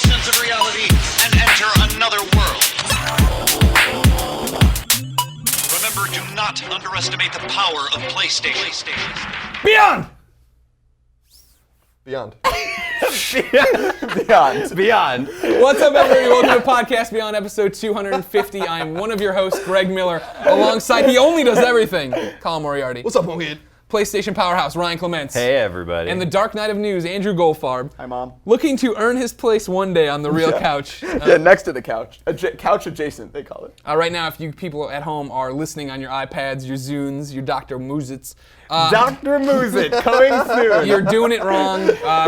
sense of reality and enter another world. Remember, do not underestimate the power of PlayStation. Beyond! Beyond. Beyond. What's up, everybody? Welcome to Podcast Beyond, episode 250. I am one of your hosts, Greg Miller, alongside He Only Does Everything, Colin Moriarty. What's up, Moheed? PlayStation Powerhouse, Ryan Clements. Hey, everybody. And the Dark Knight of News, Andrew Goldfarb. Hi, Mom. Looking to earn his place one day on the real couch. Yeah, next to the couch. Couch adjacent, they call it. Right now, if you people at home are listening on your iPads, your Zunes, your Dr. Moozits, Dr. Moozit, coming soon. you're doing it wrong.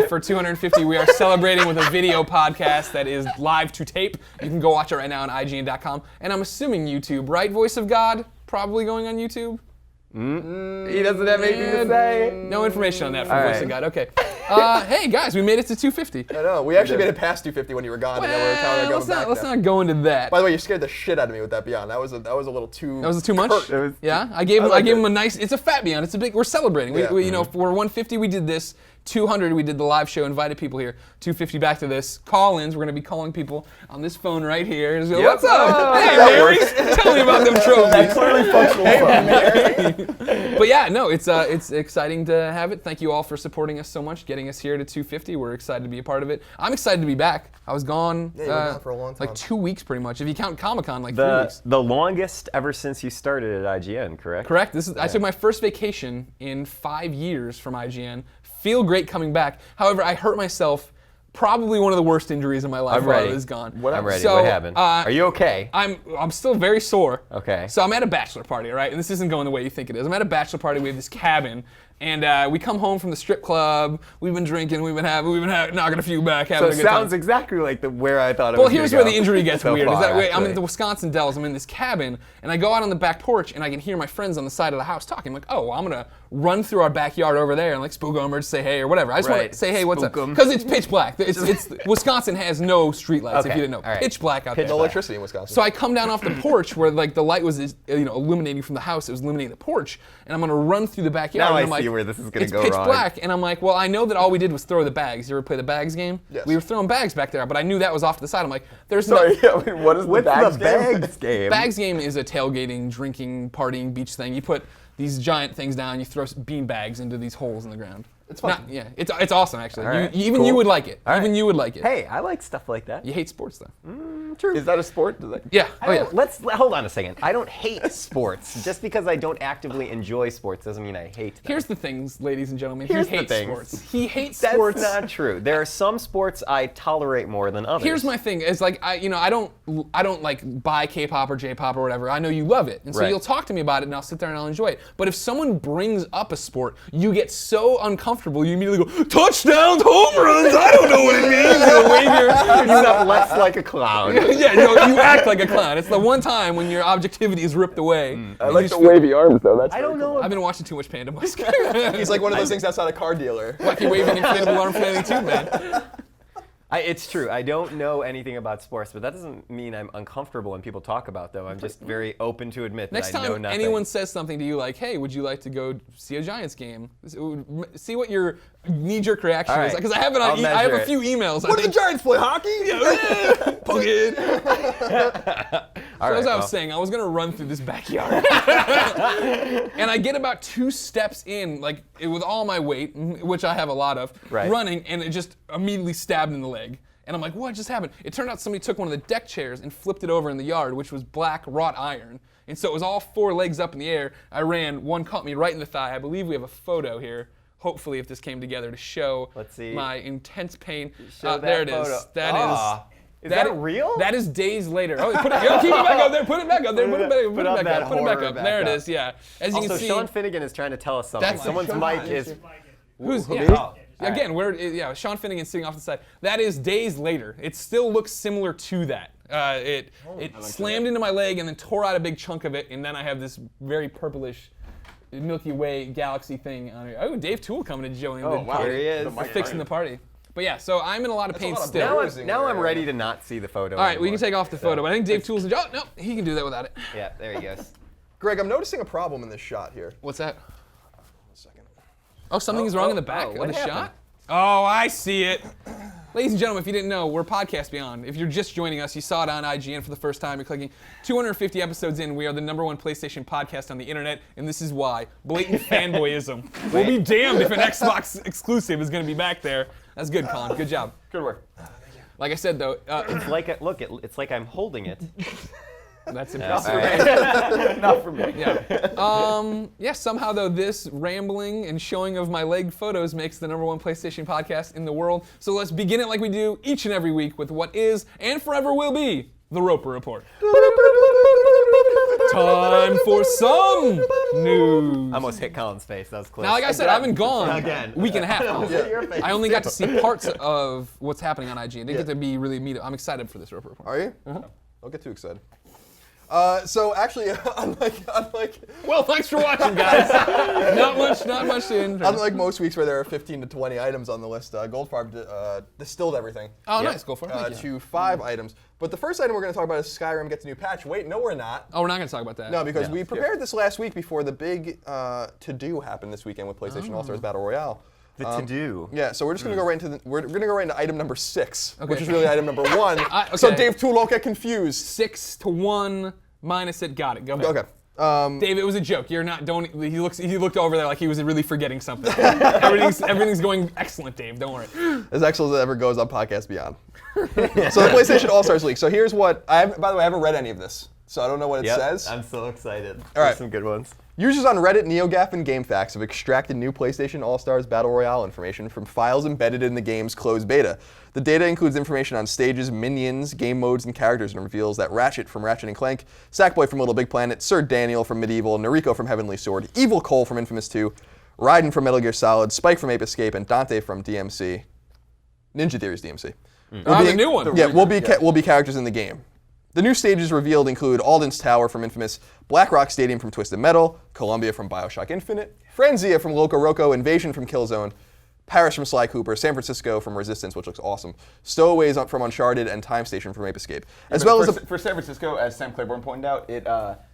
For 250, we are celebrating with a video podcast that is live to tape. You can go watch it right now on IGN.com. And I'm assuming YouTube, right? Voice of God, probably going on YouTube? He doesn't have anything to say. No information on that from All Voice right. of God. Okay. Hey, guys, we made it to 250. I know. We actually made it past 250 when you were gone. and now we're counting going back Let's now. not go into that. By the way, you scared the shit out of me with that Beyond. That was a little too. That was too much? curt. Yeah, I gave him a nice. It's a fat Beyond. It's a big. We're celebrating. Yeah. We for 150 we did this. 200 we did the live show, invited people here. 250 back to this. Call-ins. We're gonna be calling people on this phone right here. Just go, what's up? Hey, Mary. Tell me about them trophies. Clearly functional phone. But yeah, no, it's exciting to have it. Thank you all for supporting us so much, getting us here to 250. We're excited to be a part of it. I'm excited to be back. I was gone. Yeah, you were gone for a long time. Like 2 weeks, pretty much. If you count Comic-Con, like 3 weeks. The longest ever since you started at IGN, correct? Correct. I took my first vacation in 5 years from IGN. Feel great coming back. However, I hurt myself. Probably one of the worst injuries in my life. I'm ready. While I was gone. I'm ready. So, what happened? Are you okay? I'm still very sore. Okay. So I'm at a bachelor party, right? And this isn't going the way you think it is. I'm at a bachelor party. We have this cabin, and we come home from the strip club. We've been drinking. We've been knocking a few back, having So a it good sounds time. exactly like where I thought it Well, was here's gonna where go the injury gets so weird. Is far, that way? I'm actually. in the Wisconsin Dells. I'm in this cabin, and I go out on the back porch, and I can hear my friends on the side of the house talking. I'm like, oh, well, I'm gonna run through our backyard over there and like spook them or just say hey or whatever. I just want Right. to say hey, what's up? Spook 'em. Because it's pitch black. It's Wisconsin has no streetlights. If Okay. you didn't know, All right. pitch black out there. No electricity in Wisconsin. So I come down off the porch where like the light was illuminating from the house. It was illuminating the porch, and I'm gonna run through the backyard. Now and I I'm like, see where this is gonna it's go pitch wrong. black, and I'm like, well, I know that all we did was throw the bags. You ever play the bags game? Yes. We were throwing bags back there, but I knew that was off to the side. I'm like, there's Sorry, no. yeah, what is What's the bags the game? bags game? Bags game is a tailgating, drinking, partying, beach thing. You put these giant things down. You throw bean bags into these holes in the ground. It's fun. Yeah, it's awesome actually. All right, Even cool. you would like it. All Even right. you would like it. Hey, I like stuff like that. You hate sports though. True. Is that a sport? Does that... Yeah. I Oh yeah. don't- Let's hold on a second. I don't hate sports. Just because I don't actively enjoy sports doesn't mean I hate them. Here's the things, ladies and gentlemen. Here's he the hates things. sports. He hates That's sports. not true. There are some sports I tolerate more than others. Here's my thing: is like I don't like buy K-pop or J-pop or whatever. I know you love it, and so Right. you'll talk to me about it, and I'll sit there and I'll enjoy it. But if someone brings up a sport, you get so uncomfortable. You immediately go touchdowns, home runs. I don't know what it means. You wave your, You sound less like a clown. yeah, you act like a clown. It's the one time when your objectivity is ripped away. I like the wavy arms, though. That's I don't know. I've been watching too much Panda Musk. He's like one of those things outside a car dealer. Wacky waving inflatable arm flailing too, man. It's true. I don't know anything about sports, but that doesn't mean I'm uncomfortable when people talk about them. I'm just very open to admit Next that I know time nothing. anyone says something to you like, hey, would you like to go see a Giants game? See what your knee-jerk reaction All is. right. Because I have it I'll on. I have measure a it. few emails. What do the Giants play, hockey? Poke it. All So as right, I was well. saying, I was gonna run through this backyard, and I get about 2 steps in, like with all my weight, which I have a lot of, Right. running, and it just immediately stabbed in the leg. And I'm like, what just happened? It turned out somebody took one of the deck chairs and flipped it over in the yard, which was black wrought iron. And so it was all 4 legs up in the air. I ran, one caught me right in the thigh. I believe we have a photo here. Hopefully, if this came together to show Let's see. my intense pain. Show There that it is. photo. That Ah. Is that that real? That is days later. Oh, keep it back up there. Put it back up there. Put it back up. Put up that Put it back horror up. back There it up. is. Yeah. As you Also, can see, Sean Finnegan is trying to tell us something. That's- Someone's mic is. who's Who- yeah. oh. Again, Sean Finnegan sitting off the side. That is days later. It still looks similar to that. It slammed into my leg and then tore out a big chunk of it, and then I have this very purplish Milky Way galaxy thing on it. Oh, Dave Toole coming to join the wow. party. Here he is. The mic Fixing the party. But yeah, so I'm in a lot of pain lot of still. Now, Bruising now I'm there. ready to not see the photo. All right, we can take off the photo, but I think Dave Toole's. Oh no, he can do that without it. Yeah, there he goes. Greg, I'm noticing a problem in this shot here. What's that? 1 second. Oh, something's wrong in the back oh, of what the happened? shot. Oh, I see it. Ladies and gentlemen, if you didn't know, we're Podcast Beyond. If you're just joining us, you saw it on IGN for the first time. You're clicking 250 episodes in. We are the #1 PlayStation podcast on the internet, and this is why. Blatant fanboyism. We'll be damned if an Xbox exclusive is going to be back there. That's good, Colin. Good job. Good work. Like I said, though, It's like it's like I'm holding it. that's impressive. Not for me. Yeah, somehow, though, this rambling and showing of my leg photos makes the #1 PlayStation podcast in the world. So let's begin it like we do each and every week with what is and forever will be the Roper Report. Time for some news. I almost hit Colin's face. That was close. Now, like I said, I've been gone Again. a week and a half now. Your face. I only got to see parts of what's happening on IGN. Didn't get to be really meet. I'm excited for this Roper Report. Are you? Don't get too excited. So actually, unlike Well, thanks for watching, guys. not much to intro. unlike most weeks where there are 15 to 20 items on the list, Goldfarb distilled everything Oh, nice. Go for it. Thank you. to 5 items. But the first item we're going to talk about is Skyrim gets a new patch. Wait, no, we're not. Oh, we're not going to talk about that. No, because we prepared this last week before the big to-do happened this weekend with PlayStation All-Stars Battle Royale. The to-do. Yeah, so we're just gonna go right into we're gonna go right into item number 6, Okay. which is really item number 1. Okay. So Dave Tool won't get confused. 6 to 1 minus it. Got it. Go ahead. Okay. Dave, it was a joke. You're not. Don't. He looked over there like he was really forgetting something. everything's going excellent, Dave. Don't worry. As excellent as it ever goes on Podcast Beyond. So the PlayStation All-Stars League. So here's what by the way, I haven't read any of this, so I don't know what it says. I'm so excited. All right. There's some good ones. Users on Reddit, NeoGAF, and GameFAQs have extracted new PlayStation All-Stars Battle Royale information from files embedded in the game's closed beta. The data includes information on stages, minions, game modes, and characters, and reveals that Ratchet from Ratchet & Clank, Sackboy from Little Big Planet, Sir Daniel from Medieval, Noriko from Heavenly Sword, Evil Cole from Infamous 2, Raiden from Metal Gear Solid, Spike from Ape Escape, and Dante from DMC. Ninja Theory's DMC. The new one. Yeah, will be characters in the game. The new stages revealed include Alden's Tower from Infamous, Black Rock Stadium from Twisted Metal, Columbia from BioShock Infinite, Frenzia from Loco Roco, Invasion from Killzone, Paris from Sly Cooper, San Francisco from Resistance, which looks awesome, Stowaways from Uncharted, and Time Station from Ape Escape. As well as for San Francisco, as Sam Claiborne pointed out,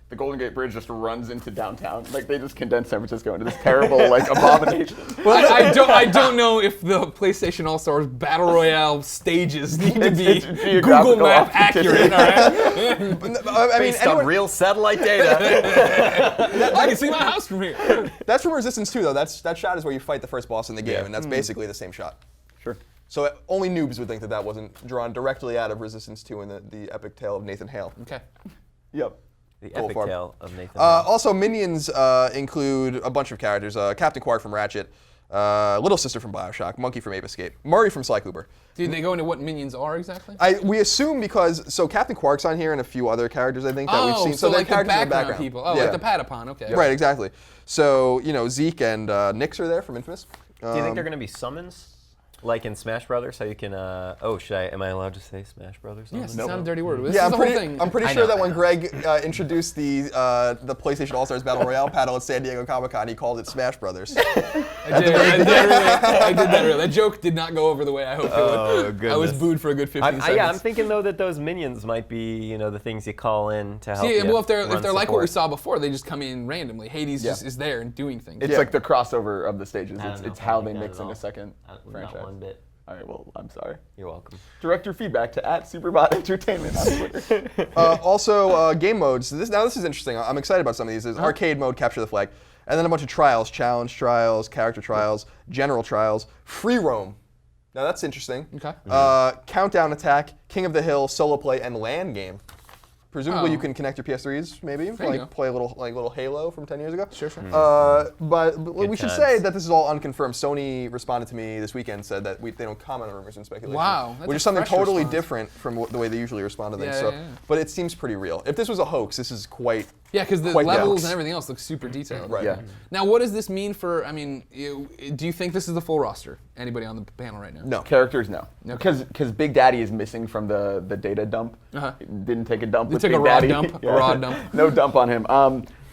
the Golden Gate Bridge just runs into downtown. Like they just condensed San Francisco into this terrible abomination. Well, I don't know if the PlayStation All-Stars Battle Royale stages need to be It's Google geographical Map accurate. All right. I mean, Based on real satellite data. I can see my house from here. that's from Resistance 2, though. That shot is where you fight the first boss in the game, and that's basically the same shot. Sure. So only noobs would think that wasn't drawn directly out of Resistance 2 in the epic tale of Nathan Hale. Okay. Yep. The Cool epic farm. tale of Nathan. Also, minions include a bunch of characters. Captain Quark from Ratchet, Little Sister from BioShock, Monkey from Ape Escape, Murray from Sly Cooper. Did they go into what minions are exactly? We assume because Captain Quark's on here and a few other characters I think that we've seen. so they're like the characters in background the background people. Oh, yeah. like the Patapon. Okay. Right, exactly. So Zeke and Nyx are there from Infamous. Do you think they're going to be summons? Like in Smash Brothers, how you can, am I allowed to say Smash Brothers? Yes, it's not a dirty word. This Yeah, is the whole thing. I'm pretty I sure know, that I when know. Greg introduced the PlayStation All-Stars Battle Royale panel at San Diego Comic-Con, he called it Smash Brothers. I did that really. That joke did not go over the way I hoped it would. Oh, I was goodness. booed for a good 15 seconds. I'm thinking though that those minions might be, the things you call in to help See, you well, if they're run like what we support. saw before, they just come in randomly. Hades just is there and doing things. It's like the crossover of the stages. I don't know It's if how I they like that mix at in all. a second Not franchise. one bit. All right, well, I'm sorry. You're welcome. Direct your feedback to @Superbot Entertainment on Twitter. Also, game modes. This is interesting. I'm excited about some of these. There's arcade mode, capture the flag, and then a bunch of trials, challenge trials, character trials, general trials, free roam. Now that's interesting. Okay. Countdown attack, King of the Hill, solo play, and LAN game. Presumably Oh. you can connect your PS3s, maybe, There you go. play a little Halo from 10 years ago. Sure. But we should times. say that this is all unconfirmed. Sony responded to me this weekend, said that they don't comment on rumors and speculation. Wow, that's which a is something fresh totally response. different from the way they usually respond to things. Yeah, so, yeah. but it seems pretty real. If this was a hoax, this is quite. Yeah, because the Quite levels the- and everything else look super detailed. Right. Yeah. Now, what does this mean for? I mean, do you think this is the full roster? Anybody on the panel right now? No. Characters, no. Okay. Because Big Daddy is missing from the data dump. Uh-huh. Didn't take a dump They with took Big a raw Daddy. dump, a raw dump. No dump on him.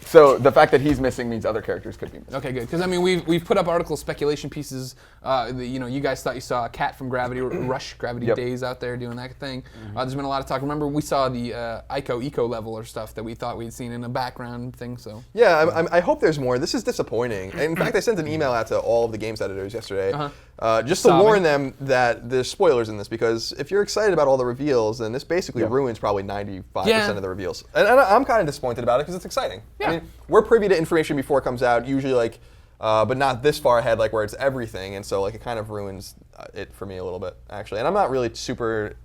So the fact that he's missing means other characters could be missing. Okay, good. Because I mean, we've put up article speculation pieces. You guys thought you saw a Cat from Gravity Rush, Gravity Yep. Days out there doing that thing. There's been a lot of talk. Remember, we saw the eco level or stuff that we thought we'd seen in a background thing. So Yeah, I hope there's more. This is disappointing. In fact, I sent an email out to all of the games editors yesterday, Just to Sobbing. warn them that there's spoilers in this, because if you're excited about all the reveals, then this basically ruins probably 95% of the reveals. And I'm kind of disappointed about it because it's exciting. Yeah. I mean, we're privy to information before it comes out, usually like, but not this far ahead, like where it's everything, and so like it kind of ruins it for me a little bit, actually. And I'm not really super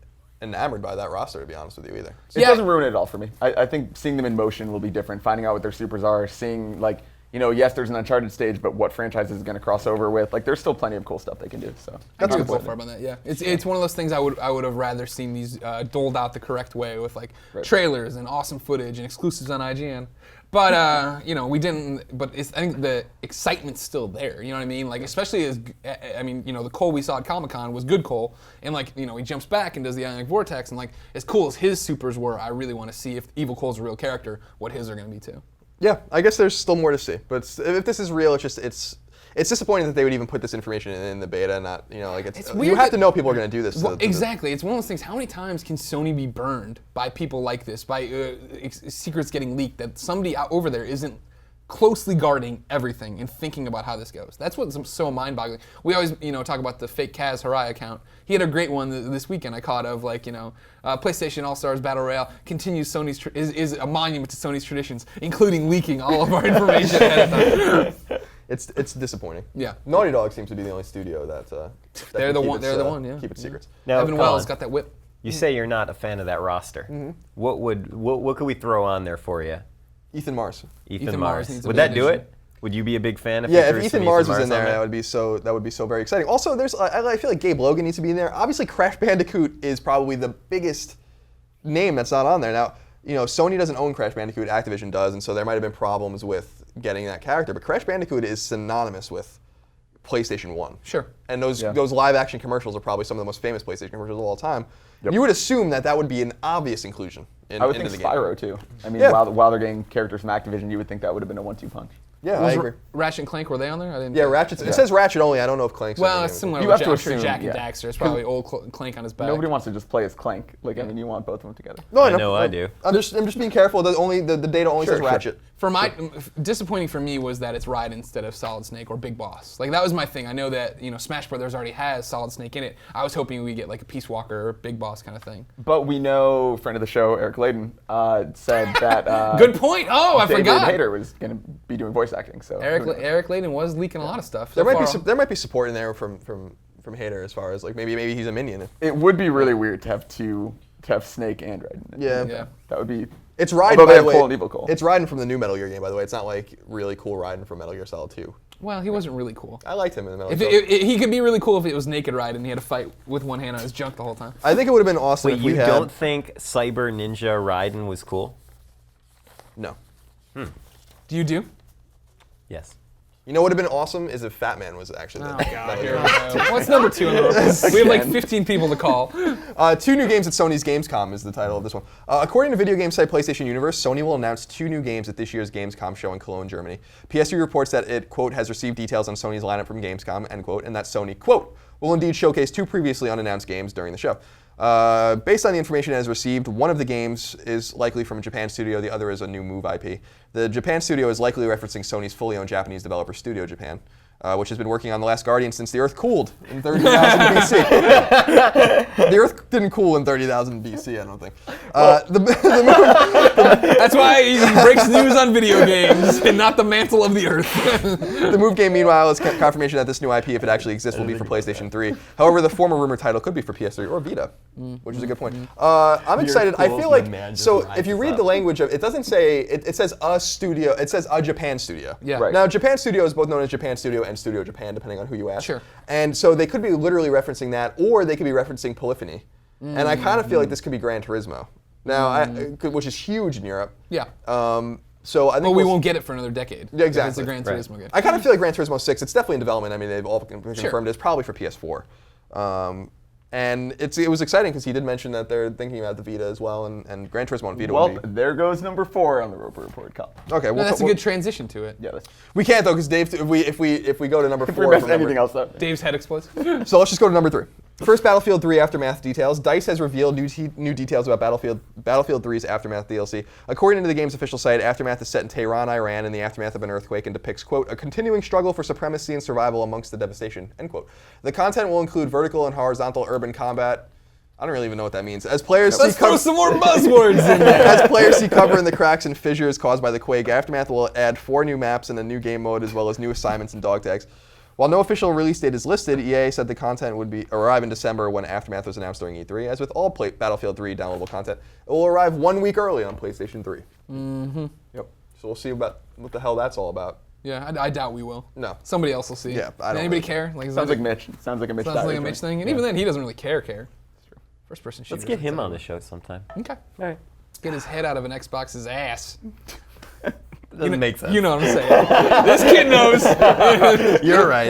enamored by that roster, to be honest with you, either. It doesn't ruin it at all for me. I think seeing them in motion will be different. Finding out what their supers are, seeing like, yes, there's an Uncharted stage, but what franchise is going to cross over with? Like, there's still plenty of cool stuff they can do. So That's a good point about that. Yeah, it's one of those things I would have rather seen these doled out the correct way with like trailers and awesome footage and exclusives on IGN. But we didn't. But I think the excitement's still there. You know what I mean? Like, especially the Cole we saw at Comic-Con was good Cole, and like he jumps back and does the Ionic Vortex, and like as cool as his supers were, I really want to see if Evil Cole's a real character, what his are going to be too. Yeah, I guess there's still more to see. But if this is real, it's disappointing that they would even put this information in the beta. Not It's weird you have to know people are going to do this. Exactly. It's one of those things. How many times can Sony be burned by people like this, by secrets getting leaked, that somebody out over there isn't closely guarding everything and thinking about how this goes? That's what's so mind-boggling. We always talk about the fake Kaz Hirai account. He had a great one this weekend I caught of PlayStation All-Stars Battle Royale continues is a monument to Sony's traditions, including leaking all of our information ahead of time. It's disappointing. Yeah. Naughty Dog seems to be the only studio that They're the one. Yeah. Keep its secrets. Now, Evan Wells got that whip. You say you're not a fan of that roster. What could we throw on there for you? Ethan Mars. Ethan Mars Mars. needs a Would big that do addition. it? Would you be a big fan if Yeah, there if was some Ethan Mars was in on there, that would be so very exciting. Also, I feel like Gabe Logan needs to be in there. Obviously, Crash Bandicoot is probably the biggest name that's not on there. Now, Sony doesn't own Crash Bandicoot, Activision does, and so there might have been problems with getting that character. But Crash Bandicoot is synonymous with PlayStation 1. Sure. And those live action commercials are probably some of the most famous PlayStation commercials of all time. Yep. You would assume that would be an obvious inclusion I would into think the game. Spyro too. I mean, Yeah. while they're getting characters from Activision, you would think that would have been a 1-2 punch. Yeah, I Was agree. Ratchet and Clank, were they on there? I didn't. Yeah, Ratchet. It says Ratchet only. I don't know if Clank's Well, on it's the similar. You with have to I'm sure assume, Jack and yeah. Daxter. It's probably old Clank on his back. Nobody wants to just play as Clank. Like, I mean, you want both of them together. No, I know I do. I'm just being careful. The data only says Sure. Ratchet. Disappointing for me was that it's Raiden instead of Solid Snake or Big Boss. Like, that was my thing. I know that Smash Brothers already has Solid Snake in it. I was hoping we get like a Peace Walker or Big Boss kind of thing. But we know, friend of the show, Eric Layden, said that Good point. Oh, I David forgot. Hayter was going to be doing voice acting. So Eric who knows? Layden was leaking a lot of stuff. There might be support in there from Hater as far as like maybe he's a minion. It would be really weird to have Snake and Raiden. Yeah. That would be. It's Raiden, Although by they the have way. Cole and Evil Cole. It's Raiden from the new Metal Gear game, by the way. It's not like really cool Raiden from Metal Gear Solid 2. Well, he wasn't really cool. I liked him in the Metal If Gear. he could be really cool if it was naked Raiden and he had to fight with one hand on his junk the whole time. I think it would have been awesome Wait, if we you had. don't think Cyber Ninja Raiden was cool? No. Do you do? Yes. You know what would have been awesome is if Fat Man was actually the Metal Gear. What's number 2 on the list? We have like 15 people to call. 2 new games at Sony's Gamescom is the title of this one. According to video game site PlayStation Universe, Sony will announce 2 new games at this year's Gamescom show in Cologne, Germany. PS3 reports that it, quote, has received details on Sony's lineup from Gamescom, end quote, and that Sony, quote, will indeed showcase 2 previously unannounced games during the show. Based on the information it has received, one of the games is likely from a Japan studio, the other is a new Move IP. The Japan studio is likely referencing Sony's fully owned Japanese developer Studio Japan, which has been working on The Last Guardian since the Earth cooled in 30,000 BC. The Earth didn't cool in 30,000 BC, I don't think. That's why he breaks news on video games and not the mantle of the earth. The Move game, meanwhile, is confirmation that this new IP, if it actually exists, will be for PlayStation 3. However, the former rumored title could be for PS3 or Vita, which is a good point. I'm excited. I feel like, so if you read the language of it, doesn't say, it says a studio, it says a Japan studio. Yeah. Right. Now, Japan Studio is both known as Japan Studio and Studio Japan, depending on who you ask. Sure. And so they could be literally referencing that, or they could be referencing Polyphony. And I kind of feel like this could be Gran Turismo. Now, which is huge in Europe. Yeah. So I think But we won't get it for another decade. Yeah, If it's exactly. a Gran Turismo game. I kind of feel like Gran Turismo 6, it's definitely in development. I mean, they've all confirmed it's probably for PS4. And it was exciting because he did mention that they're thinking about the Vita as well, and Gran Turismo on Vita Well, would be. there goes number 4 on the Roper Report column. Okay, No, that's a good transition to it. Yeah. We can't though, because Dave, if we go to number If we 4, mess from anything number, else up. Dave's head explodes. so let's just go to number 3. First, Battlefield 3 Aftermath details. DICE has revealed new details about Battlefield 3's Aftermath DLC. According to the game's official site, Aftermath is set in Tehran, Iran, in the aftermath of an earthquake and depicts, quote, a continuing struggle for supremacy and survival amongst the devastation, end quote. The content will include vertical and horizontal urban combat. I don't really even know what that means. As players Let's throw some more buzzwords in there. As players see cover in the cracks and fissures caused by the quake, Aftermath will add 4 new maps and a new game mode, as well as new assignments and dog tags. While no official release date is listed, EA said the content would arrive in December when Aftermath was announced during E3. As with all Battlefield 3 downloadable content, it will arrive 1 week early on PlayStation 3. Mm-hmm. Yep. So we'll see about what the hell that's all about. Yeah, I doubt we will. No. Somebody else will see. Yeah, I don't Anybody really care? Like, Sounds like Mitch. Sounds like a Mitch. Sounds like a Mitch thing. And even then, he doesn't really care. That's true. First person shooter. Let's get him on the show sometime. Okay. All right. Get his head out of an Xbox's ass. Doesn't make sense. You know what I'm saying. This kid knows. You're right.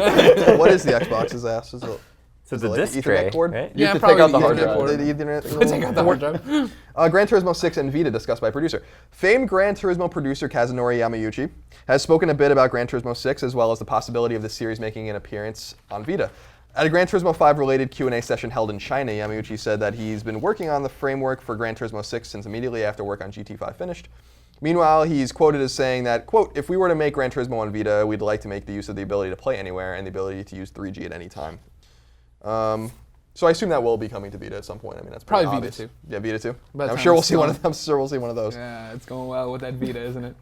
What is the Xbox's ass? Is it, So is the it like disc an Ethernet tray, cord? right? You Yeah, have to take probably out the the hard Ethernet drive. cord. The Ethernet Take out the hard drive. Gran Turismo 6 and Vita discussed by producer. Famed Gran Turismo producer Kazunori Yamauchi has spoken a bit about Gran Turismo 6 as well as the possibility of the series making an appearance on Vita. At a Gran Turismo 5 related Q&A session held in China, Yamauchi said that he's been working on the framework for Gran Turismo 6 since immediately after work on GT5 finished. Meanwhile, he's quoted as saying that, quote, if we were to make Gran Turismo on Vita, we'd like to make the use of the ability to play anywhere and the ability to use 3G at any time. So I assume that will be coming to Vita at some point. I mean, that's pretty Probably obvious. Vita 2. Yeah, Vita 2. By the I'm time sure we'll it's see one done. of them. I'm sure we'll see one of those. Yeah, it's going well with that Vita, isn't it?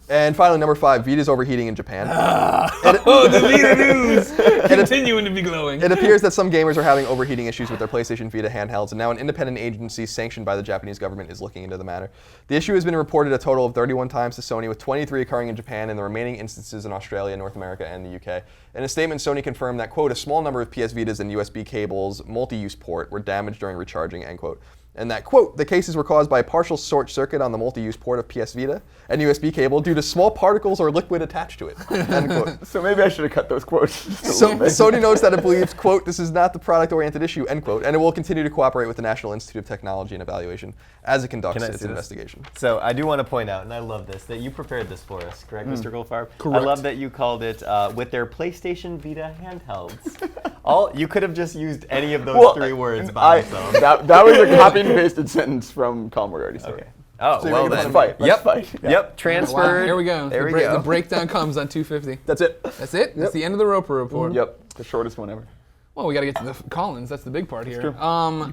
And finally, number 5, Vita's overheating in Japan. Oh, the Vita news! Continuing to be glowing. It appears that some gamers are having overheating issues with their PlayStation Vita handhelds, and now an independent agency sanctioned by the Japanese government is looking into the matter. The issue has been reported a total of 31 times to Sony, with 23 occurring in Japan and the remaining instances in Australia, North America, and the UK. In a statement, Sony confirmed that, quote, a small number of PS Vitas and USB cables multi-use port were damaged during recharging, end quote. And that, quote, the cases were caused by a partial short circuit on the multi-use port of PS Vita and USB cable due to small particles or liquid attached to it, end quote. So maybe I should have cut those quotes. just a So little bit. Sony notes that it believes, quote, this is not the product-oriented issue, end quote, and it will continue to cooperate with the National Institute of Technology and Evaluation as it conducts Can I its see this? investigation. So I do want to point out, and I love this, that you prepared this for us, correct, Mr. Goldfarb? Correct. I love that you called it with their PlayStation Vita handhelds. You could have just used any of those 3 words by themselves. That was a copy and pasted sentence from Colin Moriarty's story. Okay. Oh, So you're well making then. fun Fight. Let's Yep. fight. Yeah. Yep. Transferred. Wow, here we go. There we the go. The breakdown comes on 250. That's it. That's it? That's the end of the Roper Report. Yep. The shortest one ever. Well, we got to get to the Collins. That's the big part here. true.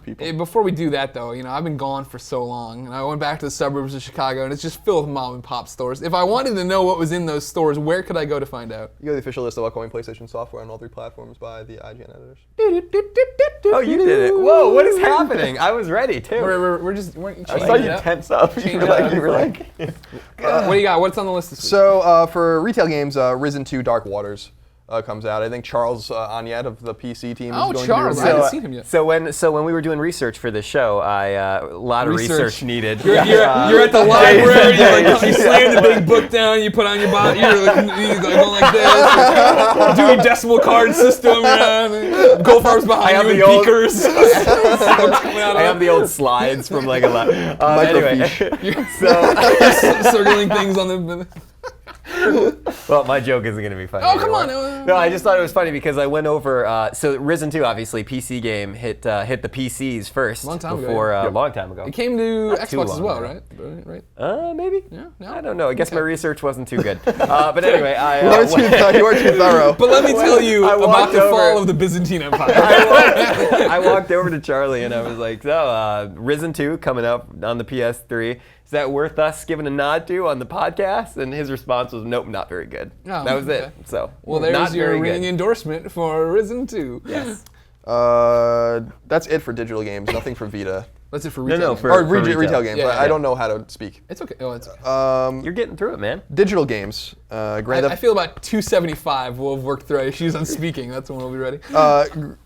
People. Before we do that, though, I've been gone for so long, and I went back to the suburbs of Chicago, and it's just filled with mom and pop stores. If I wanted to know what was in those stores, where could I go to find out? You got the official list of upcoming PlayStation software on all 3 platforms by the IGN editors. Oh, you did it. Whoa, what is happening? I was ready, too. We're just I saw changing you it up. tense up. Change You it up. were like, What do you got? What's on the list this week? So for retail games, Risen 2 Dark Waters comes out. I think Charles Onyet of the PC team is Oh, going Charles, to I be haven't seen him yet. So when we were doing research for this show, a lot of research needed. You're at the library, you slam the big book down, you put on your body, you're going like this, doing decimal card system, Goldfarb's behind have you the with old- beakers. I have the old slides from like a lab. Anyway, so circling things on the... well, my joke isn't going to be funny. Oh, come anymore. on. No, I just thought it was funny because I went over. So Risen 2, obviously, PC game hit the PCs first. Long time ago, before, yeah. A long time ago. It came to too Xbox as well, long right? Right? Maybe. Yeah, no? I don't know. I guess my research wasn't too good. But anyway, You are too thorough. But let me tell you I about walked the over- fall of the Byzantine Empire. I walked over to Charlie and I was like, so, Risen 2 coming up on the PS3. Is that worth us giving a nod to on the podcast? And his response was, nope, not very good. Oh, that was okay. it. So, Well, not there's your very ringing good. endorsement for Risen 2. Yes. That's it for digital games. Nothing for Vita. That's it for No, retail. no, games. for Or retail. retail games. Yeah, I yeah. don't know how to speak. It's okay. Oh, it's okay. You're getting through it, man. Digital games. Grand I Theft. feel about 275 we'll have worked through our issues on speaking. That's when we'll be ready.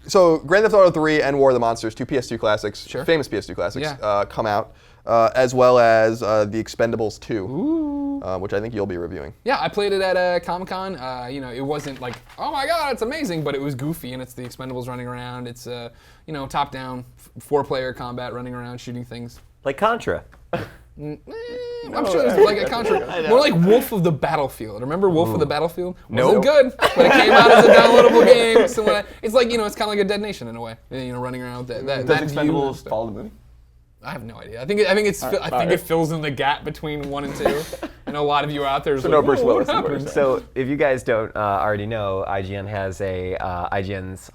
So Grand Theft Auto 3 and War of the Monsters, 2 PS2 classics, Sure. famous PS2 classics, Yeah. come out, as well as The Expendables 2, which I think you'll be reviewing. Yeah, I played it at Comic-Con. It wasn't like, oh my god, it's amazing, but it was goofy, and it's the Expendables running around. It's top-down, 4-player combat running around, shooting things. Like Contra. I'm sure there's like a contract. More like Wolf of the Battlefield. Remember Wolf of the Battlefield? Wasn't good, but it came out as a downloadable game. So it's like, it's kind of like a Dead Nation in a way. Running around with that Does view. Expendables follow the movie? I have no idea. I think it fills in the gap between 1 and 2. I know a lot of you are out there. So no Bruce Willis. So if you guys don't already know, IGN has a IGN's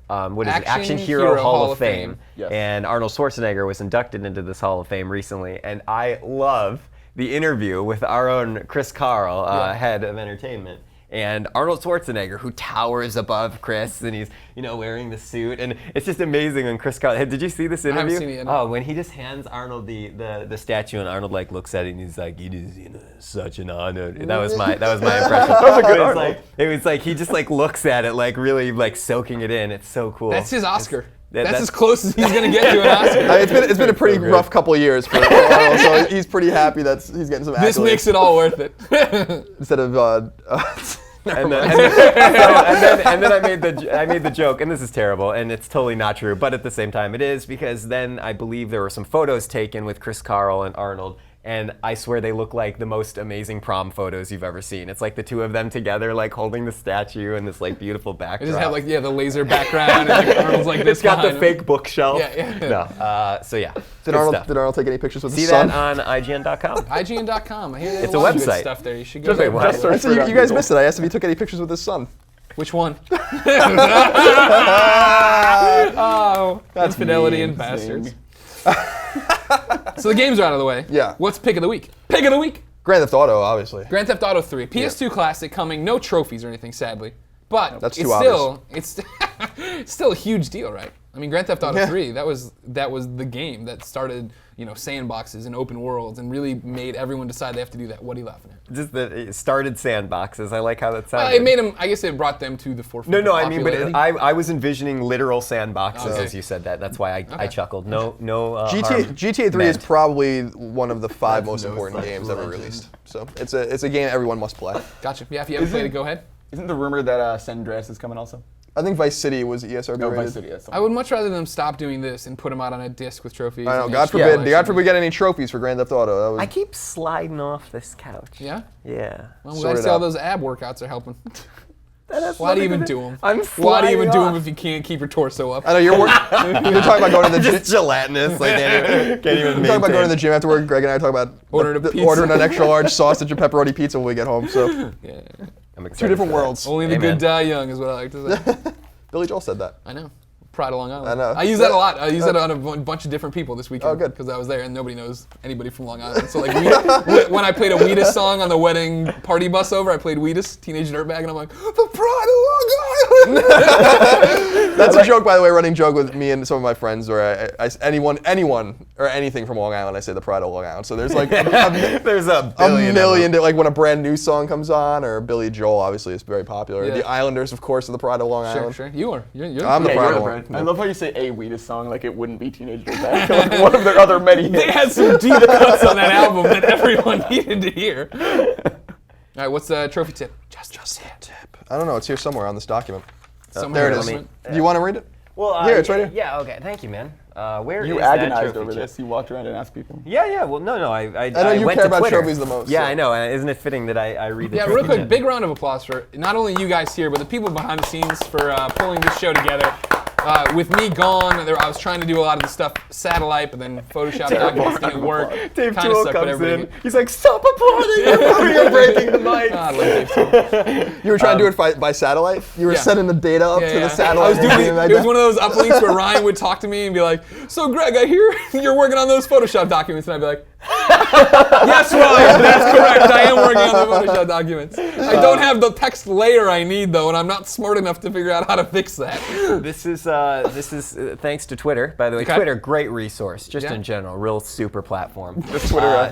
Action Hero Hall of Fame. Yes. And Arnold Schwarzenegger was inducted into this Hall of Fame recently. And I love the interview with our own Chris Carl, head of entertainment. And Arnold Schwarzenegger, who towers above Chris, and he's wearing the suit, and it's just amazing when Chris Carl. Did you see this interview? I haven't seen it yet. Oh, when he just hands Arnold the statue, and Arnold looks at it, and he's like, "It is such an honor." That was my impression. That was a good Arnold. It was like he just looks at it, really soaking it in. It's so cool. That's his Oscar. That's as close as he's gonna get to an Oscar. It's been a pretty rough couple of years for Arnold, so he's pretty happy that he's getting some accolades. This makes it all worth it. Instead of and then I made the joke, and this is terrible, and it's totally not true, but at the same time it is, because then I believe there were some photos taken with Chris Carl and Arnold, and I swear they look like the most amazing prom photos you've ever seen. It's like the two of them together, holding the statue and this beautiful backdrop. It just have the laser background, and Arnold's like this. It's got the behind fake bookshelf. Yeah. No. So yeah. Did Arnold take any pictures with See his son? that on IGN.com. IGN.com. I hear It's a a lot of good website. stuff there. You should go Just there. wait, what? So you guys missed it. I asked if he took any pictures with his son. Which one? Oh, infidelity and bastards. So the games are out of the way. Yeah. What's pick of the week? Pick of the week. Grand Theft Auto, obviously. Grand Theft Auto 3. PS2 classic coming. No trophies or anything, sadly. But That's it's too still it's still a huge deal, right? I mean, Grand Theft Auto 3, that was the game that started, sandboxes and open worlds and really made everyone decide they have to do that. What are you laughing at? Just that it started sandboxes. I like how that sounded. Well, it made them, I guess it brought them to the forefront. No, of I mean, but popularity. I was envisioning literal sandboxes Okay. as you said that. That's why I chuckled. No. GTA 3 is meant. probably one of the 5 most no important such games ever legend. released. So it's a game everyone must play. Gotcha. Yeah, if you haven't played it, go ahead. Isn't the rumor that San Andreas is coming also? I think Vice City was ESRB No, rated. Vice City. Yes. I would much rather them stop doing this and put them out on a disc with trophies. I know. and God HD forbid. collection. God forbid we get any trophies for Grand Theft Auto. That was, I keep sliding off this couch. Yeah? Yeah. Well, I'm Sort glad to it see all out. those ab workouts are helping. That has Why do you nothing even to do them? I'm Why do you sliding even do off. them if you can't keep your torso up? I know you're talking about going to the gym. Just gelatinous. Like can't even We're talking about going to maintain. the gym after work. Greg and I talk about Ordering a pizza. ordering an extra large sausage and pepperoni pizza when we get home. So Yeah. I'm excited 2 different for that. worlds. Only the Amen. good die young is what I like to say. Billy Joel said that. I know. Pride of Long Island. I know. I use that a lot. I use that on a bunch of different people this weekend. Oh, good. Because I was there and nobody knows anybody from Long Island. So like when I played a Wheatus song on the wedding party bus over, I played Wheatus, Teenage Dirtbag, and I'm like, the Pride of Long Island. That's a joke, by the way, running joke with me and some of my friends, where anyone or anything from Long Island, I say the Pride of Long Island. So there's like There's a a billion. million, like when a brand new song comes on, or Billy Joel obviously is very popular. Yeah. The Islanders, of course, are the Pride of Long Sure, Island. sure. You are. You're I'm the Yeah, Pride you're of the Long brand. I love how you say a Wheatus song like it wouldn't be Teenage Dirtbag. Like one of their other many hits. They had some deep cuts on that album that everyone needed to hear. All right, what's the trophy tip? Just tip. I don't know. It's here somewhere on this document. Somewhere There it in is. the- Do you want to read it? Well, Here, it's right here. Yeah. Okay. Thank you, man. Where You is that agonized trophy over chip? this. You walked around and asked people. Yeah. Well, no. I know you went care to about Twitter. trophies the most, Yeah, so. I know. And isn't it fitting that I read the Yeah, trophy real quick, tip? big round of applause for not only you guys here, but the people behind the scenes for pulling this show together. With me gone, I was trying to do a lot of the stuff satellite, but then Photoshop documents didn't work. Dave Kinda Toole sucked, but comes everybody- in. He's like, "Stop applauding! You're breaking the mic." Ah, I love Dave Toole. You were trying to do it by satellite? You were Yeah. sending the data up to the satellite? I was doing and it. everything like It was that? one of those uplinks where Ryan would talk to me and be like, "So Greg, I hear you're working on those Photoshop documents," and I'd be like, "Yes, Ryan, that's correct. I am working on the Photoshop documents. I don't have the text layer I need though, and I'm not smart enough to figure out how to fix that." This is thanks to Twitter, by the way. Okay. Twitter, great resource, just Yeah. in general, real super platform. Just Twitter.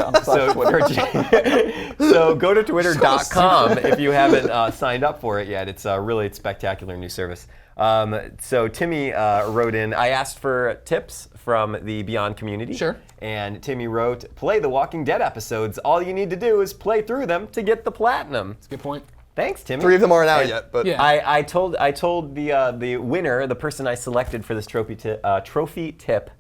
So go to twitter.com if you haven't signed up for it yet. It's a really spectacular new service. So Timmy wrote in, I asked for tips from the Beyond community. Sure. And Timmy wrote, play the Walking Dead episodes. All you need to do is play through them to get the platinum. That's a good point. Thanks, Timmy. 3 of them aren't out yet, but Yeah. I told the winner, the person I selected for this trophy tip,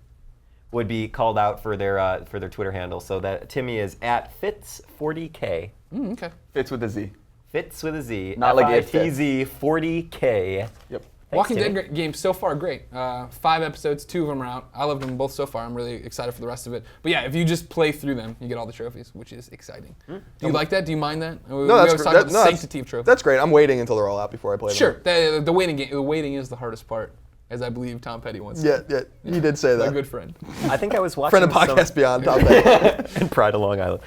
would be called out for their Twitter handle. So that Timmy is at Fitz40K. Okay. Fits with a Z. Fitz with a Z. Not like it fits. FITZ 40K. Yep. Walking Timmy. Dead game so far great. 5 episodes, 2 of them are out. I loved them both so far. I'm really excited for the rest of it. But yeah, if you just play through them, you get all the trophies, which is exciting. Do you like that? Do you mind that? We No, always that's talk great. about the sanctity of trophies. That's great. I'm waiting until they're all out before I play them. Sure. The waiting is the hardest part, as I believe Tom Petty once Yeah, said. yeah, he did say My that. good friend. I think I was watching Friend of Podcast Beyond, Tom Petty. and Pride of Long Island.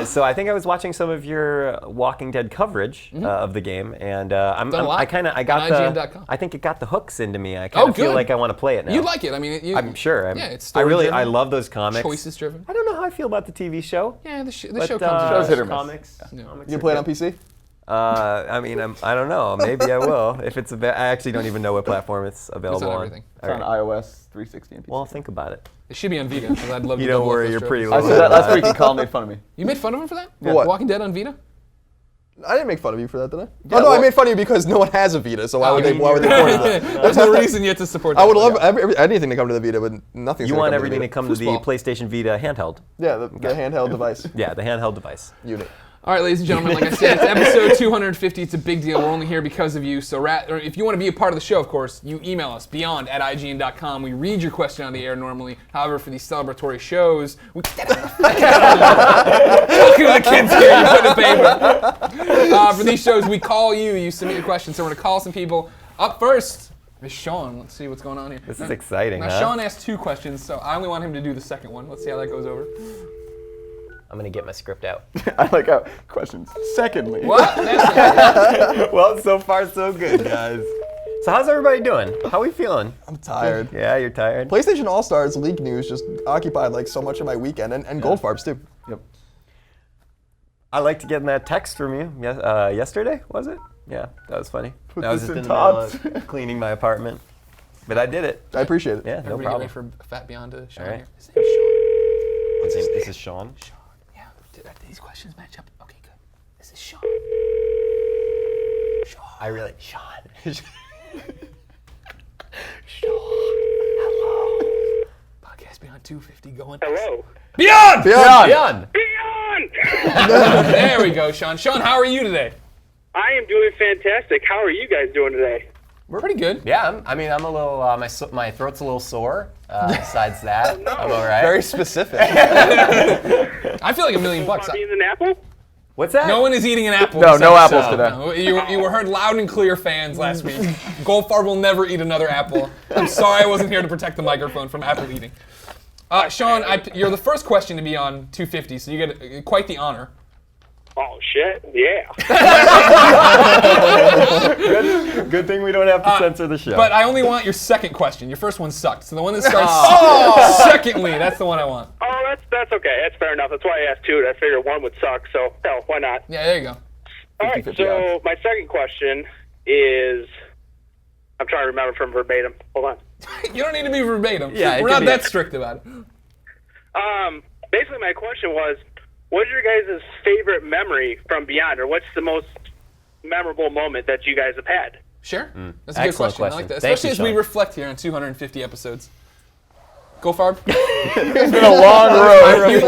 So I think I was watching some of your Walking Dead coverage of the game, and Done a lot I got on the. IGN.com. I think it got the hooks into me. I kind of feel good. like I want to play it now. You like it. I mean, I'm sure. Yeah, it's I story-driven, love those comics. choices driven. I don't know how I feel about the TV show. Yeah, the show but, comes and Show's hit goes. or miss. comics. Yeah. comics You are play it good. on PC? I mean, I don't know. Maybe I will. If it's I actually don't even know what platform it's available on. everything. It's on iOS 360 and PC. Well, think about it. It should be on Vita, because I'd love to You don't double up worry, those you're pretty trophies. I said that last week and Colin made fun of me. You made fun of him for that? For what? Walking Dead on Vita? I didn't make fun of you for that, did I? Yeah, oh no, I well- made fun of you because no one has a Vita, so why would they point to that? There's no reason yet to support that. I would love anything to come to the Vita, but nothing's You gonna want come everything to to the come to the Foosball. PlayStation Vita handheld. Yeah, the handheld device Yeah, the handheld device. unit. All right, ladies and gentlemen, like I said, it's episode 250. It's a big deal. We're only here because of you. So, or if you want to be a part of the show, of course, you email us, beyond@ign.com. We read your question on the air normally. However, for these celebratory shows, we talking to the kids here, you put the paper. For these shows, we call you. You submit your questions. So we're going to call some people. Up first is Sean. Let's see what's going on here. This is exciting, Now, huh? Sean asked 2 questions, so I only want him to do the second one. Let's see how that goes over. I'm going to get my script out. I like how questions. Secondly. What? That's Well, so far so good, guys. So how's everybody doing? How are we feeling? I'm tired. Yeah, you're tired? PlayStation All-Stars league news just occupied like so much of my weekend, and Goldfarbs too. Yep. I liked getting that text from you yesterday, was it? Yeah, that was funny. Put I was this just in in the middle tots. of cleaning my apartment. But I did it. I appreciate it. Yeah, no Everybody problem. get ready for Fat Beyond to Sean All right. here. His name's Sean. What's his name? This is Sean. Yeah. Did these questions match up? Okay, good. This is Sean. Sean. I really... Sean. Hello. Podcast Beyond 250 going. Hello. Beyond! Beyond! Beyond! There we go, Sean. Sean, how are you today? I am doing fantastic. How are you guys doing today? We're pretty good. Yeah, I'm a little... my throat's a little sore. Besides that, I'm all right. Very specific. I feel like $1 million. Want to be in an apple? What's that? No one is eating an apple. No, this no episode. apples today. No, you were heard loud and clear, fans, last week. Goldfarb will never eat another apple. I'm sorry I wasn't here to protect the microphone from apple eating. Sean, you're the first question to be on 250, so you get quite the honor. Oh, shit. Yeah. Good thing we don't have to censor the show. But I only want your second question. Your first one sucked. So the one that starts secondly, that's the one I want. Oh, that's okay. That's fair enough. That's why I asked two. I figured one would suck, so hell, why not? Yeah, there you go. All right, 50-50 so odds. my second question is... I'm trying to remember from verbatim. Hold on. You don't need to be verbatim. Yeah, it We're can not be- that strict about it. Basically, my question was, what's your guys' favorite memory from Beyond, or what's the most memorable moment that you guys have had? Sure. That's a good Excellent question. I like question. that. Thank Especially you, as we Sean. reflect here on 250 episodes. Go Farb. It's been a long road. You've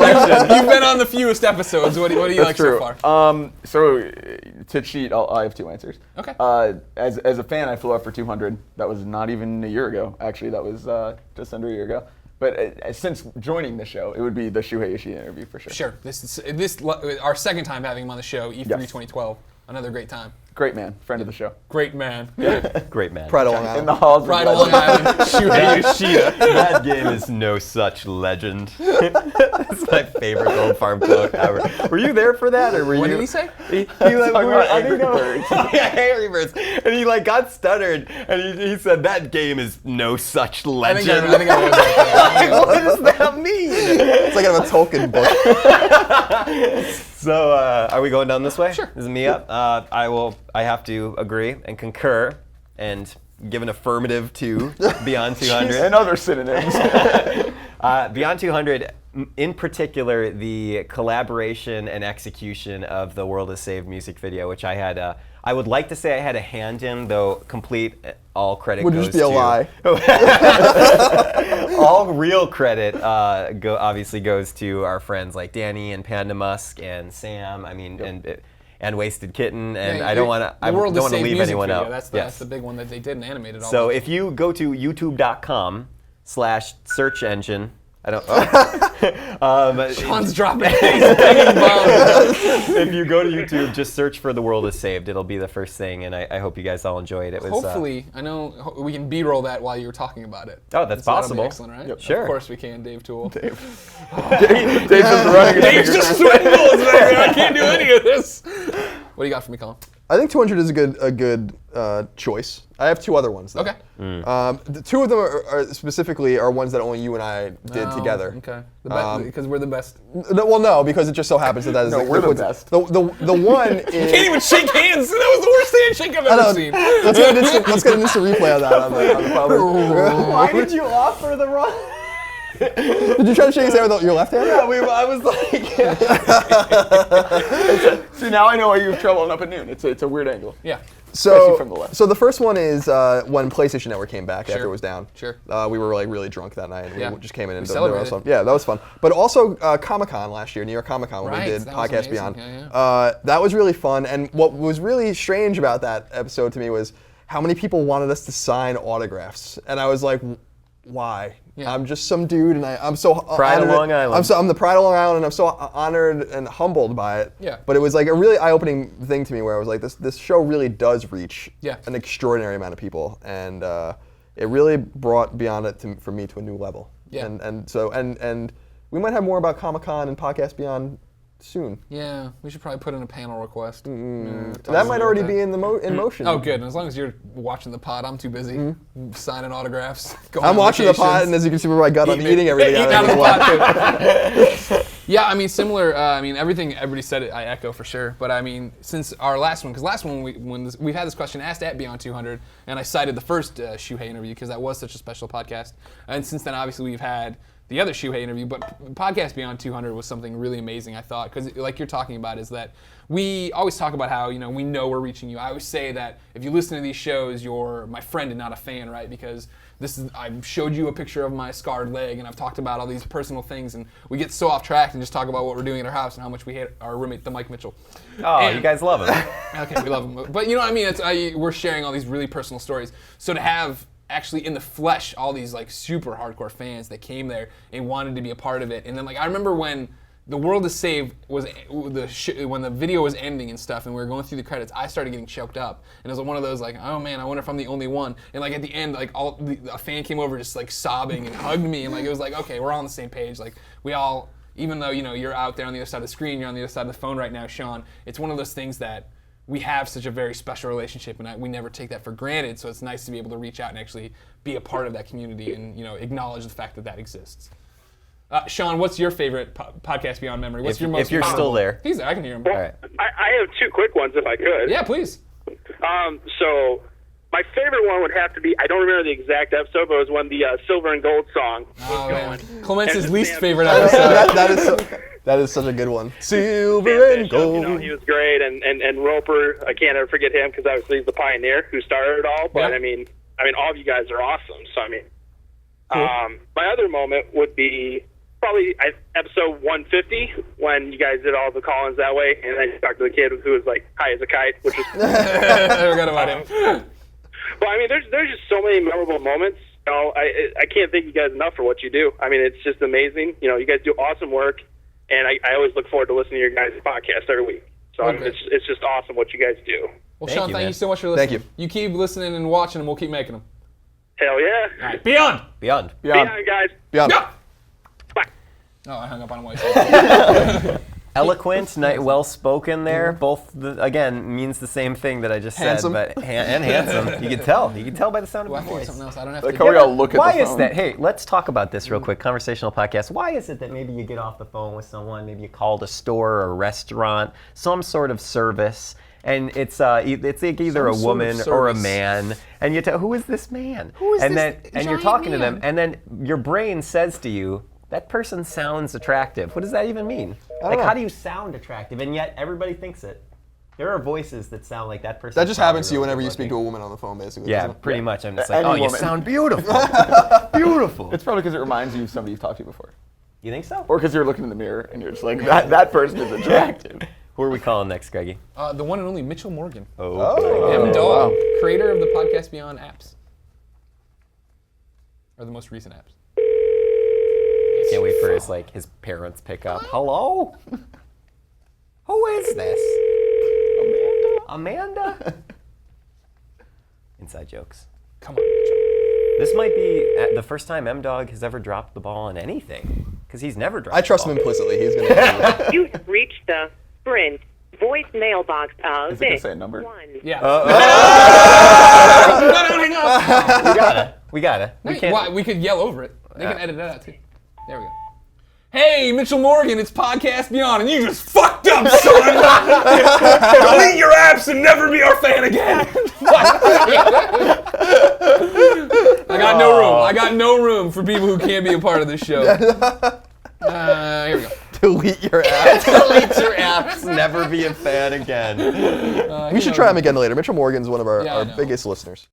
been on the fewest episodes. What do you like That's true. so far? So to cheat, I have 2 answers. Okay. As a fan, I flew up for 200. That was not even a year ago. Actually, that was just under a year ago. But since joining the show, it would be the Shuhei Ishii interview for sure. Sure. This our second time having him on the show, E3 Yes. 2012. Another great time. Great man, friend of the show. Great man. Great man. Pride of Long In Island. the halls of Right on legend. Long Island. Shuhei Yoshida. That game is no such legend. It's my favorite Gold Farm quote ever. Were you there for that, or were What you? did he say? He like, Talking we were, about I think Angry no. Birds. Yeah, Angry Birds. And he like got stuttered, and he said that game is no such I legend. think I was there. What does that mean? It's like a Tolkien book. So, are we going down this way? Sure. This is me up. I have to agree and concur and give an affirmative to Beyond 200. And other synonyms. Beyond 200, in particular, the collaboration and execution of the World is Saved music video, which I had I would like to say I had a hand in, though complete all credit Would goes just be a to lie. all real credit obviously goes to our friends like Danny and Panda Musk and Sam. I mean, and Wasted Kitten, and I don't want to leave anyone out. That's the big one that they did and animated. All so if you go to youtube.com/search engine. I don't. Sean's dropping banging bombs. If you go to YouTube, just search for "The World Is Saved." It'll be the first thing, and I hope you guys all enjoy it. It was hopefully I know we can B-roll that while you were talking about it. Oh, that's possible. That'll be excellent, right? Yep. Sure. Of course we can, Dave Toole. Dave's just running. Dave's just sweating bullets back there. I can't do any of this. What do you got for me, Colin? I think 200 is a good choice. I have two other ones, though. Okay. The two of them are specifically are ones that only you and I did together. Okay. Because we're the best. No, because it just so happens that is we're the best. The one is. Can't even shake hands. That was the worst handshake I've ever seen. Let's get an instant replay of that on the public. Why did you offer the wrong? Did you try to shake his hand with your left hand? Yeah, I was like. See, now I know why you have trouble up at noon. It's a weird angle. Yeah. Especially from the left. So the first one is when PlayStation Network came back after Sure. it was down. Sure. We were like really drunk that night. And Yeah. we just came in and celebrated. yeah, that was fun. But also Comic-Con last year, New York Comic-Con, when Right, we did that was Podcast amazing. Beyond. Yeah. That was really fun. And what was really strange about that episode to me was how many people wanted us to sign autographs. And I was like, why? Yeah. I'm just some dude, and I'm so Pride of honored. Long Island. I'm the pride of Long Island, and I'm so honored and humbled by it. Yeah. But it was like a really eye-opening thing to me, where I was like, this show really does reach an extraordinary amount of people, and it really brought Beyond it for me to a new level. Yeah. And so we might have more about Comic-Con and Podcast Beyond soon. Yeah, we should probably put in a panel request. That might already be in motion. Oh, good. And as long as you're watching the pod, I'm too busy signing autographs. Going I'm on watching the pod, vacations. and as you can see by my gut, I'm eating everything Eating out of the it. pod. Yeah, I mean, similar. I mean, everything everybody said, I echo for sure. But I mean, since our last one, because last one we've had this question asked at Beyond 200, and I cited the first Shuhei interview because that was such a special podcast. And since then, obviously, we've had the other Shuhei interview, but Podcast Beyond 200 was something really amazing, I thought, because like you're talking about is that we always talk about how, we know we're reaching you. I always say that if you listen to these shows, you're my friend and not a fan, right? Because I showed you a picture of my scarred leg, and I've talked about all these personal things, and we get so off track and just talk about what we're doing at our house and how much we hate our roommate, the Mike Mitchell. Oh, you guys love him. Okay, we love him. But you know what I mean? We're sharing all these really personal stories. So to have actually in the flesh all these like super hardcore fans that came there and wanted to be a part of it, and then like I remember when The World Is Saved was when the video was ending and stuff, and we were going through the credits, I started getting choked up, and it was one of those like, oh man, I wonder if I'm the only one. And like at the end, like a fan came over just like sobbing and hugged me, and like it was like, okay, we're all on the same page. Like we all, even though you're out there on the other side of the screen, you're on the other side of the phone right now, Sean. It's one of those things that we have such a very special relationship, and we never take that for granted. So it's nice to be able to reach out and actually be a part of that community and acknowledge the fact that exists. Sean, what's your favorite Podcast Beyond memory? What's your most if you're memorable? still there. He's there. I can hear him. All right. I have two quick ones if I could. Yeah, please. So my favorite one would have to be, I don't remember the exact episode, but it was when the Silver and Gold song Oh, was man. going. Clements' And least Sam- favorite episode. That is such a good one. Silver Sam and Bishop, gold. he was great, and Roper, I can't ever forget him because obviously he's the pioneer who started it all. But Yeah. I mean, all of you guys are awesome. So I mean, my other moment would be probably episode 150 when you guys did all the call-ins that way, and then you talked to the kid who was like high as a kite, which was. I forgot about him. Well, I mean, there's just so many memorable moments. I can't thank you guys enough for what you do. I mean, it's just amazing. You guys do awesome work, and I always look forward to listening to your guys' podcast every week. So I mean, Okay. it's just awesome what you guys do. Well, Thank Sean, you, thank man. you so much for listening. Thank you. You keep listening and watching, and we'll keep making them. Hell yeah. All right, Beyond. Beyond. See ya, guys. Beyond. Yeah. Bye. Oh, I hung up on him. While he said Eloquent, well spoken there. Both, again, means the same thing that I just Handsome. said, but and handsome. You can tell. You can tell by the sound of Well, I my think voice. something else. I don't have Like to. how we all look at Why the is phone. that? Hey, let's talk about this real quick. Conversational podcast. Why is it that maybe you get off the phone with someone, maybe you called a store or a restaurant, some sort of service, and it's like either a Some sort of woman or a service. man, and you tell, who is this man? Who is and this then and you're giant talking to man? them, and then your brain says to you, that person sounds attractive. What does that even mean? Like, know. how do you sound attractive? And yet everybody thinks it. There are voices that sound like that person. That just happens to you whenever you speak to a woman on the phone, basically. Yeah, doesn't it? pretty much. I'm just like, Any oh, you woman. sound beautiful. Beautiful. It's probably because it reminds you of somebody you've talked to before. You think so? Or because you're looking in the mirror and you're just like, that person is attractive. Who are we calling next, Greggy? The one and only Mitchell Morgan. Oh. M-Dog, wow. creator of the Podcast Beyond apps. Or the most recent apps. Can't wait for his parents pick up. Hello? Who is this? Amanda? Inside jokes. Come on, Mitchell. This might be the first time M-Dog has ever dropped the ball on anything. Because he's never dropped I trust the him ball. implicitly. He's going to. You have reached the Sprint voicemail box of Is it gonna say a number? 1. Yeah. We gotta. We Why, can't. we could yell over it. They can edit that out too. There we go. Hey, Mitchell Morgan, it's Podcast Beyond, and you just fucked up, son! Delete your apps and never be our fan again! I got no room. I got no room for people who can't be a part of this show. Here we go. Delete your app. Delete your apps. Never be a fan again. We should try him again later. Mitchell Morgan's one of Yeah, I our know. biggest listeners.